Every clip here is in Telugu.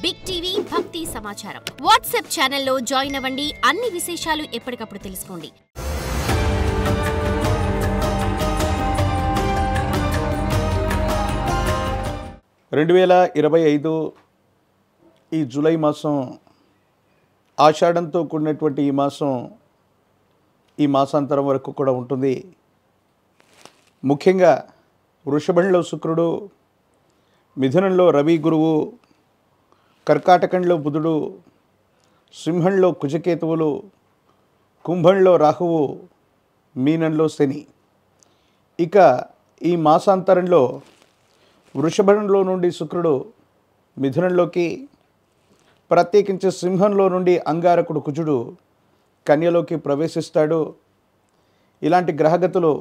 బిగ్ టీవీ భక్తి సమాచారం వాట్సాప్ ఛానల్లో జాయిన్ అవ్వండి. అన్ని విశేషాలు ఎప్పటికప్పుడు తెలుసుకోండి. ఈ జూలై మాసం ఆషాఢంతో కూడినటువంటి ఈ మాసాంతరం వరకు కూడా ఉంటుంది. ముఖ్యంగా వృషభంలో శుక్రుడు, మిథునంలో రవి గురువు, కర్కాటకంలో బుధుడు, సింహంలో కుజకేతువులు, కుంభంలో రాహువు, మీనంలో శని. ఇక ఈ మాసాంతరంలో వృషభంలో నుండి శుక్రుడు మిథునంలోకి, ప్రత్యేకించి సింహంలో నుండి అంగారకుడు కుజుడు కన్యలోకి ప్రవేశిస్తాడు. ఇలాంటి గ్రహగతులు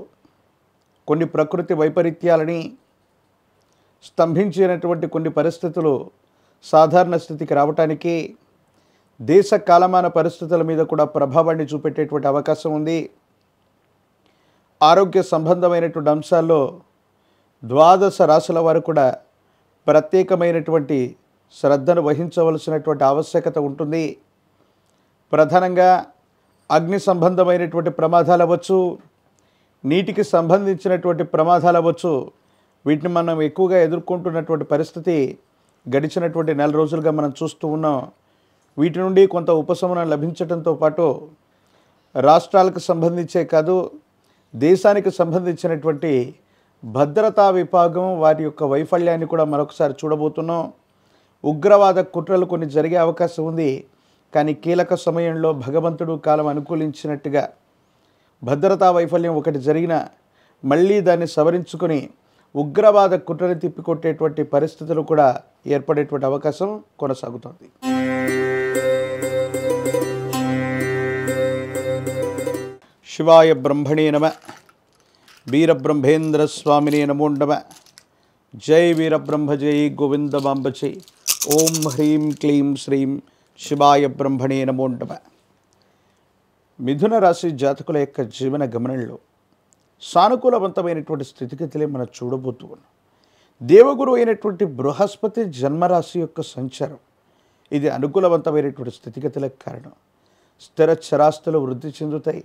కొన్ని ప్రకృతి వైపరీత్యాలని, స్తంభించినటువంటి కొన్ని పరిస్థితులు సాధారణ స్థితికి రావటానికి, దేశ కాలమాన పరిస్థితుల మీద కూడా ప్రభావాన్ని చూపెట్టేటువంటి అవకాశం ఉంది. ఆరోగ్య సంబంధమైనటువంటి అంశాల్లో 12 రాశుల వారు కూడా ప్రత్యేకమైనటువంటి శ్రద్ధను వహించవలసినటువంటి ఆవశ్యకత ఉంటుంది. ప్రధానంగా అగ్ని సంబంధమైనటువంటి ప్రమాదాలు అవ్వచ్చు, నీటికి సంబంధించినటువంటి ప్రమాదాలు అవ్వచ్చు. వీటిని మనం ఎక్కువగా ఎదుర్కొంటున్నటువంటి పరిస్థితి గడిచినటువంటి నెల రోజులుగా మనం చూస్తూ ఉన్నాం. వీటి నుండి కొంత ఉపశమనం లభించడంతో పాటు రాష్ట్రాలకు సంబంధించే కాదు, దేశానికి సంబంధించినటువంటి భద్రతా విభాగం వారి యొక్క వైఫల్యాన్ని కూడా మరొకసారి చూడబోతున్నాం. ఉగ్రవాద కుట్రలు కొన్ని జరిగే అవకాశం ఉంది. కానీ కీలక సమయంలో భగవంతుడు కాలం అనుకూలించినట్టుగా భద్రతా వైఫల్యం ఒకటి జరిగినా మళ్ళీ దాన్ని సవరించుకొని ఉగ్రవాద కుట్రని తిప్పికొట్టేటువంటి పరిస్థితులు కూడా ఏర్పడేటువంటి అవకాశం కొనసాగుతోంది. శివాయ బ్రహ్మణే నమ, వీరబ్రహ్మేంద్ర స్వామినే నమో నమ. జై వీరబ్రహ్మ జై గోవిందమాంబ జై. ఓం హ్రీం క్లీం శ్రీం శివాయ బ్రహ్మణే నమో నమ. మిథున రాశి జాతకుల యొక్క జీవన గమనంలో సానుకూలవంతమైనటువంటి స్థితిగతులే మనం చూడబోతూ ఉన్నాం. దేవగురు అయినటువంటి బృహస్పతి జన్మరాశి యొక్క సంచారం ఇది అనుకూలవంతమైనటువంటి స్థితిగతులకు కారణం. స్థిర చరాస్తులు వృద్ధి చెందుతాయి.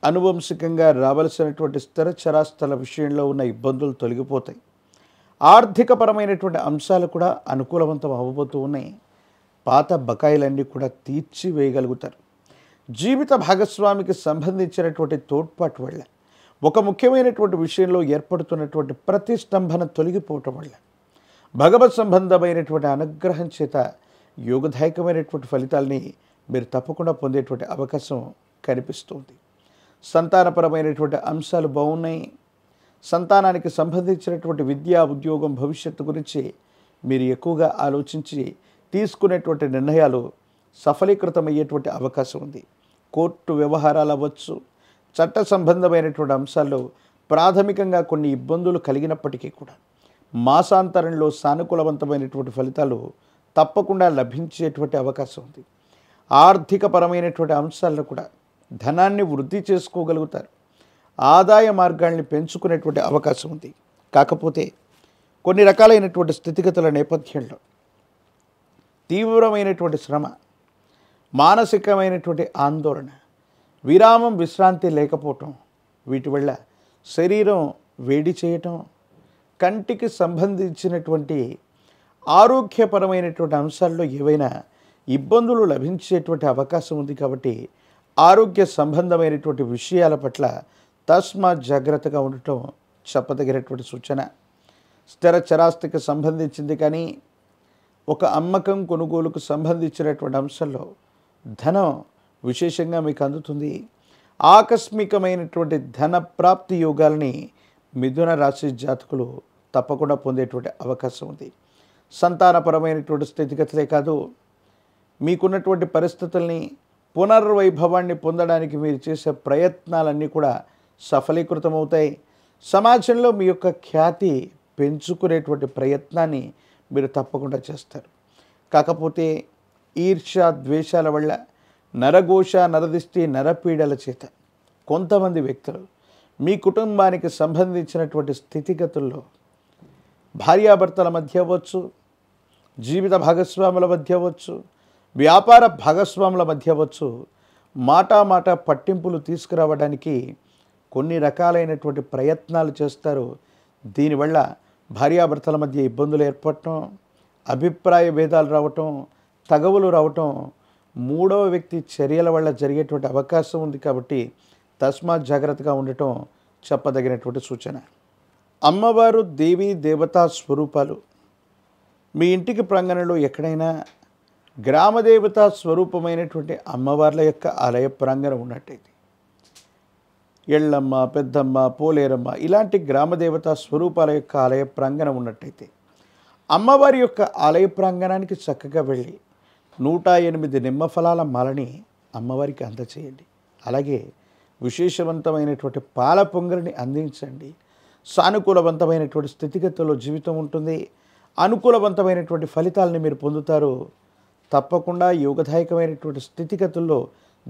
అనువంశికంగా రావలసినటువంటి స్థిర చరాస్తుల విషయంలో ఉన్న ఇబ్బందులు తొలగిపోతాయి. ఆర్థికపరమైనటువంటి అంశాలు కూడా అనుకూలవంతం అవ్వబోతూ ఉన్నాయి. పాత బకాయిలన్నీ కూడా తీర్చివేయగలుగుతారు. జీవిత భాగస్వామికి సంబంధించినటువంటి తోడ్పాటు వల్ల, ఒక ముఖ్యమైనటువంటి విషయంలో ఏర్పడుతున్నటువంటి ప్రతిష్టంభన తొలగిపోవటం వల్ల, భగవత్ సంబంధమైనటువంటి అనుగ్రహం చేత యోగదాయకమైనటువంటి ఫలితాలని మీరు తప్పకుండా పొందేటువంటి అవకాశం కనిపిస్తుంది. సంతానపరమైనటువంటి అంశాలు బాగున్నాయి. సంతానానికి సంబంధించినటువంటి విద్యా, ఉద్యోగం, భవిష్యత్తు గురించి మీరు ఎక్కువగా ఆలోచించి తీసుకునేటువంటి నిర్ణయాలు సఫలీకృతమయ్యేటువంటి అవకాశం ఉంది. కోర్టు వ్యవహారాలు అవ్వచ్చు, చట్ట సంబంధమైనటువంటి అంశాల్లో ప్రాథమికంగా కొన్ని ఇబ్బందులు కలిగినప్పటికీ కూడా మాసాంతరంలో సానుకూలవంతమైనటువంటి ఫలితాలు తప్పకుండా లభించేటువంటి అవకాశం ఉంది. ఆర్థికపరమైనటువంటి అంశాల్లో కూడా ధనాన్ని వృద్ధి చేసుకోగలుగుతారు. ఆదాయ మార్గాల్ని పెంచుకునేటువంటి అవకాశం ఉంది. కాకపోతే కొన్ని రకాలైనటువంటి స్థితిగతుల నేపథ్యంలో తీవ్రమైనటువంటి శ్రమ, మానసికమైనటువంటి ఆందోళన, విరామం, విశ్రాంతి లేకపోవటం, వీటి వల్ల శరీరం వేడి చేయటం, కంటికి సంబంధించినటువంటి ఆరోగ్యపరమైనటువంటి అంశాల్లో ఏవైనా ఇబ్బందులు లభించేటువంటి అవకాశం ఉంది. కాబట్టి ఆరోగ్య సంబంధమైనటువంటి విషయాల పట్ల తస్మాత్ జాగ్రత్తగా ఉండటం చెప్పదగినటువంటి సూచన. స్థిర చరాస్తికి సంబంధించింది కానీ ఒక అమ్మకం, కొనుగోలుకు సంబంధించినటువంటి అంశంలో ధనం విశేషంగా మీకు అందుతుంది. ఆకస్మికమైనటువంటి ధన ప్రాప్తి యోగాలని మిథున రాశి జాతకులు తప్పకుండా పొందేటువంటి అవకాశం ఉంది. సంతానపరమైనటువంటి స్థితిగతులే కాదు, మీకున్నటువంటి పరిస్థితుల్ని, పునర్వైభవాన్ని పొందడానికి మీరు చేసే ప్రయత్నాలన్నీ కూడా సఫలీకృతమవుతాయి. సమాజంలో మీ యొక్క ఖ్యాతి పెంచుకునేటువంటి ప్రయత్నాన్ని మీరు తప్పకుండా చేస్తారు. కాకపోతే ఈర్ష్య, ద్వేషాల వల్ల, నరఘోష, నరదిష్టి, నరపీడల చేత కొంతమంది వ్యక్తులు మీ కుటుంబానికి సంబంధించినటువంటి స్థితిగతుల్లో భార్యాభర్తల మధ్య అవ్వచ్చు, జీవిత భాగస్వాముల మధ్య అవ్వచ్చు, వ్యాపార భాగస్వాముల మధ్య అవ్వచ్చు, మాట పట్టింపులు తీసుకురావడానికి కొన్ని రకాలైనటువంటి ప్రయత్నాలు చేస్తారు. దీనివల్ల భార్యాభర్తల మధ్య ఇబ్బందులు ఏర్పడటం, అభిప్రాయ భేదాలు రావటం, తగవులు రావటం, మూడవ వ్యక్తి చర్యల వల్ల జరిగేటువంటి అవకాశం ఉంది. కాబట్టి తస్మాత్ జాగ్రత్తగా ఉండటం చెప్పదగినటువంటి సూచన. అమ్మవారు దేవీ దేవతా స్వరూపాలు మీ ఇంటికి ప్రాంగణంలో ఎక్కడైనా గ్రామదేవతా స్వరూపమైనటువంటి అమ్మవార్ల యొక్క ఆలయ ప్రాంగణం ఉన్నట్టయితే, ఎళ్ళమ్మ, పెద్దమ్మ, పోలేరమ్మ ఇలాంటి గ్రామదేవతా స్వరూపాల యొక్క ఆలయ ప్రాంగణం ఉన్నట్టయితే అమ్మవారి యొక్క ఆలయ ప్రాంగణానికి చక్కగా వెళ్ళి 108 నిమ్మ ఫలాల మాలని అమ్మవారికి అందచేయండి. అలాగే విశేషవంతమైనటువంటి పాల పొంగలిని అందించండి. సానుకూలవంతమైనటువంటి స్థితిగతుల్లో జీవితం ఉంటుంది. అనుకూలవంతమైనటువంటి ఫలితాలని మీరు పొందుతారు. తప్పకుండా యోగదాయకమైనటువంటి స్థితిగతుల్లో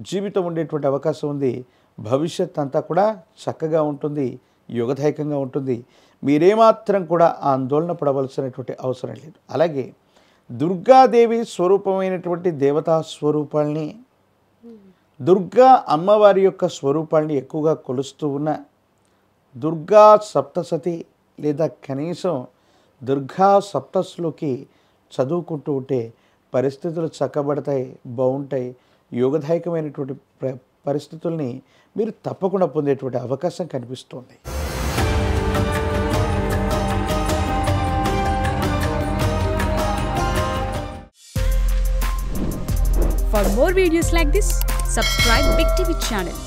జీవితం ఉండేటువంటి అవకాశం ఉంది. భవిష్యత్ అంతా కూడా చక్కగా ఉంటుంది, యోగదాయకంగా ఉంటుంది. మీరేమాత్రం కూడా ఆందోళన పడవలసినటువంటి అవసరం లేదు. అలాగే దుర్గాదేవి స్వరూపమైనటువంటి దేవతా స్వరూపాల్ని, దుర్గా అమ్మవారి యొక్క స్వరూపాల్ని ఎక్కువగా కొలుస్తూ ఉన్న దుర్గా సప్తసతి లేదా కనీసం దుర్గా సప్తస్లోకి చదువుకుంటూ ఉంటే పరిస్థితులు చక్కబడతాయి, బాగుంటాయి. యోగదాయకమైనటువంటి పరిస్థితుల్ని మీరు తప్పకుండా పొందేటువంటి అవకాశం కనిపిస్తుంది. For more videos like this, subscribe Big TV channel.